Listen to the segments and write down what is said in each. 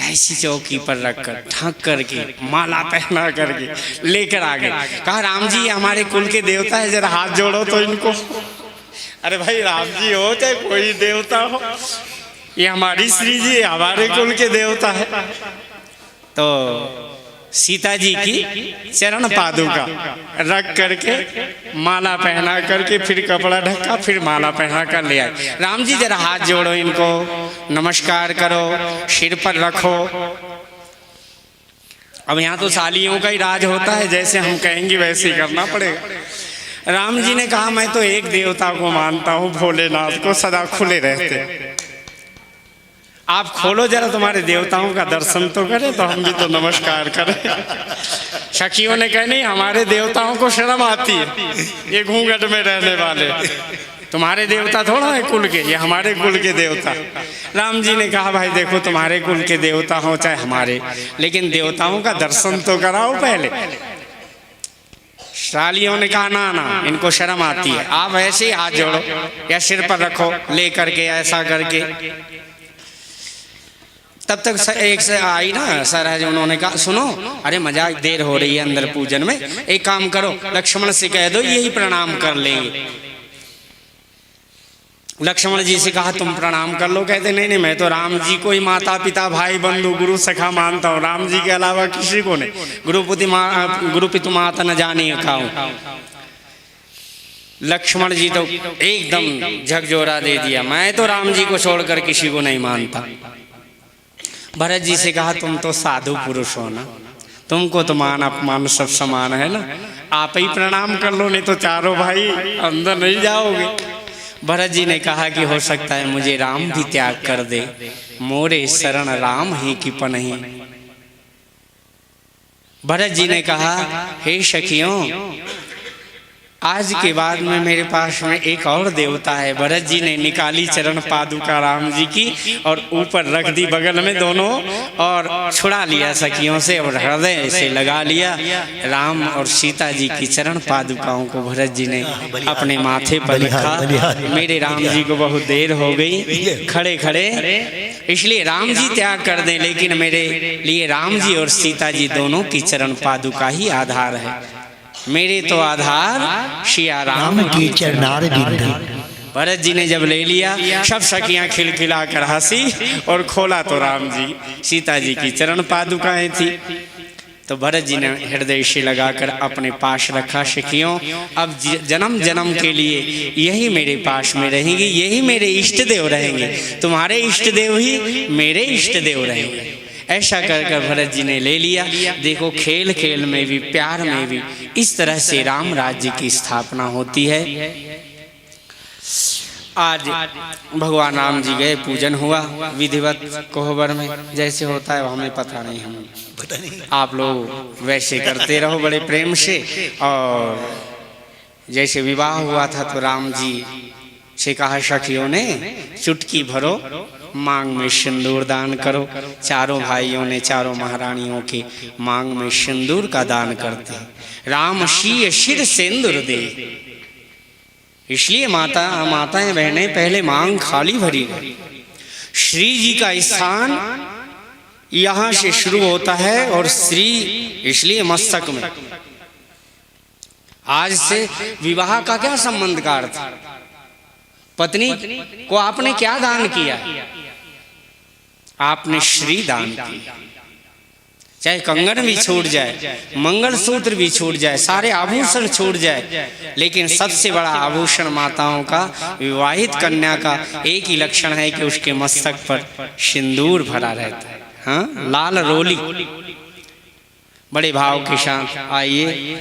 ऐसी चौकी पर रखकर ढक करके माला पहना करके लेकर आ गए। कहा राम जी हमारे कुल के देवता है, जरा हाथ जोड़ो तो इनको। अरे भाई राम जी हो चाहे कोई देवता हो, ये हमारी श्री जी हमारे कुल के देवता है। तो सीता जी की चरण पादुका रख करके माला पहना करके फिर कपड़ा ढका, फिर माला पहना कर ले आए। राम जी जरा हाथ जोड़ो इनको, नमस्कार करो, सिर पर रखो। अब यहाँ तो सालियों का ही राज होता है, जैसे हम कहेंगे वैसे ही करना पड़ेगा। राम जी ने कहा मैं तो एक देवता को मानता हूँ, भोलेनाथ को, सदा खुले रहते। आप खोलो जरा, तुम्हारे देवताओं का दर्शन तो करें, तो हम भी तो नमस्कार करें। सखियों ने कहा नहीं हमारे देवताओं को शर्म आती है, ये घूंघट में रहने वाले, तुम्हारे देवता थोड़ा है कुल के, ये हमारे कुल के देवता। राम जी ने कहा भाई देखो तुम्हारे कुल के देवता हो चाहे हमारे, लेकिन देवताओं का दर्शन तो कराओ पहले। सालियों ने कहा ना ना इनको शर्म आती है, आप ऐसे ही हाथ जोड़ो या सिर पर रखो ले करके, ऐसा करके। तब तक एक से आई ना सरहज, उन्होंने कहा सुनो, अरे मजाक, देर हो रही है अंदर पूजन में, एक काम करो लक्ष्मण से कह दो यही प्रणाम कर लेंगे। लक्ष्मण जी से कहा तुम प्रणाम कर लो। कहते नहीं नहीं मैं तो राम जी को ही माता पिता भाई बंधु गुरु सखा मानता हूँ, राम जी के अलावा किसी को नहीं। गुरु पितु माता न जाने खाऊं। लक्ष्मण जी तो एकदम झकझोरा दे दिया, मैं तो राम जी को छोड़कर किसी को नहीं मानता। भरत जी से कहा तुम तो साधु पुरुष हो ना, तुमको तो मान अपमान सब समान है ना, आप ही प्रणाम कर लो, नहीं तो चारों भाई अंदर नहीं जाओगे। भरत जी ने कहा कि हो सकता है मुझे राम भी त्याग कर दे, मोरे शरण राम ही की पनही। भरत जी ने कहा हे सखियों, आज के बाद में मेरे पास में एक और देवता है। भरत जी ने निकाली चरण पादुका राम जी की और ऊपर रख दी बगल में दोनों, और छुड़ा लिया सखियों से और हृदय से लगा लिया। राम और सीता जी की चरण पादुकाओं को भरत जी ने अपने माथे पर लिखा। मेरे राम जी को बहुत देर हो गई खड़े खड़े, इसलिए राम जी त्याग कर दें, लेकिन मेरे लिए राम जी और सीता जी दोनों की चरण पादुका ही आधार है। मेरे तो आधार सिया राम की चरणार बिंदु। भरत जी ने जब ले लिया, सब सखियां खिलखिला कर हंसी, और खोला तो राम जी सीता जी की चरण पादुकाएं थी। तो भरत जी ने हृदय से लगाकर अपने पास रखा। सखियों अब जन्म जन्म के लिए यही मेरे पास में रहेंगी, यही मेरे इष्ट देव रहेंगे, तुम्हारे इष्ट देव ही मेरे इष्ट देव रहेंगे। ऐसा कर कर भरत जी ने ले लिया। देखो खेल खेल में भी, प्यार में भी इस तरह से राम राज्य की स्थापना होती है। आज भगवान राम जी गए, पूजन हुआ विधिवत कोहबर में, जैसे होता है हमें पता नहीं, हमें आप लोग वैसे करते रहो बड़े प्रेम से। और जैसे विवाह हुआ था तो राम जी से कहा सखियों ने चुटकी भरो, मांग में सिंदूर दान करो। चारों भाइयों ने चारों महारानियों के मांग में सिंदूर का दान करते हैं। राम शीय शिर सिंदूर दे, इसलिए माताएं बहनें पहले मांग खाली भरी गई। श्री जी का स्थान यहाँ से शुरू होता है, और श्री इसलिए मस्तक में। आज से विवाह का क्या संबंध का अर्थ? पत्नी को आपने क्या दान किया? आपने श्री दान किया। चाहे कंगन भी छूट जाए, मंगलसूत्र भी छूट जाए, सारे आभूषण छूट जाए, लेकिन सबसे बड़ा आभूषण माताओं का, विवाहित कन्या का एक ही लक्षण है कि उसके मस्तक पर सिंदूर भरा रहता है। हाँ, लाल रोली। बड़े भाव के साथ आइए।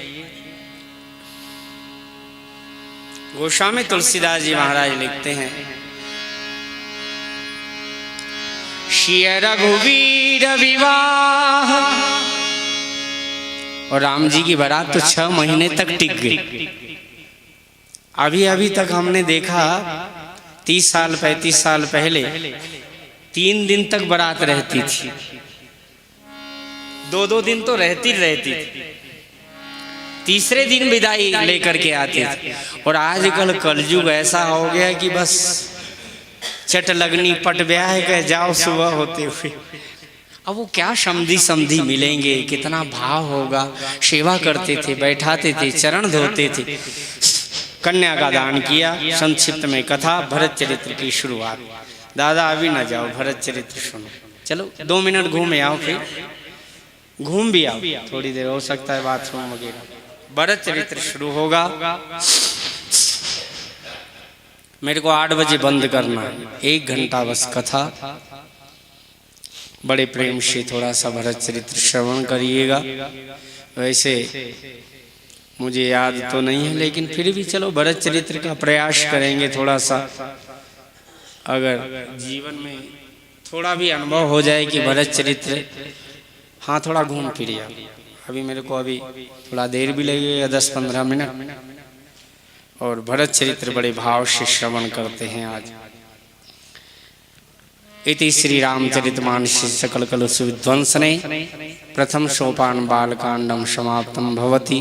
गोस्वामी तुलसीदास जी महाराज लिखते हैं, श्री रघुवीर विवाह। और राम जी की बारात तो 6 महीने तक टिक गई। अभी तक हमने देखा 30 साल 35 साल पहले 3 दिन तक बारात रहती थी, 2-2 दिन तो रहती थी, तीसरे दिन विदाई लेकर के आते थे। और आजकल कलयुग ऐसा हो गया कि बस चट लगनी पट ब्याह के जाओ सुबह होते हुए। अब वो क्या समधी समधी मिलेंगे, कितना भाव होगा। सेवा करते थे, बैठाते थे, चरण धोते थे, कन्या का दान किया। संक्षिप्त में कथा भरत चरित्र की शुरुआत। दादा अभी ना जाओ, भरत चरित्र सुनो। चलो 2 मिनट घूमे आओ, फिर घूम भी आओ, थोड़ी देर हो सकता है बाथरूम वगैरह। भरत चरित्र शुरू होगा। मेरे को 8 बजे बंद करना है, 1 घंटा बस कथा। बड़े प्रेम से थोड़ा सा भरत चरित्र श्रवण करिएगा। वैसे मुझे याद तो नहीं है, लेकिन फिर भी चलो भरत चरित्र का प्रयास करेंगे थोड़ा सा। अगर जीवन में थोड़ा भी अनुभव हो जाए कि भरत चरित्र, हाँ थोड़ा घूम फिर जाओ। अभी मेरे को अभी थोड़ा देर भी लगेगा, 10-15 मिनट। और भरत चरित्र बड़े भाव से श्रवण करते हैं आज। इति श्री रामचरितमानस सकल कलुष विध्वंसने प्रथम सोपान बालकांडम समाप्तम भवति।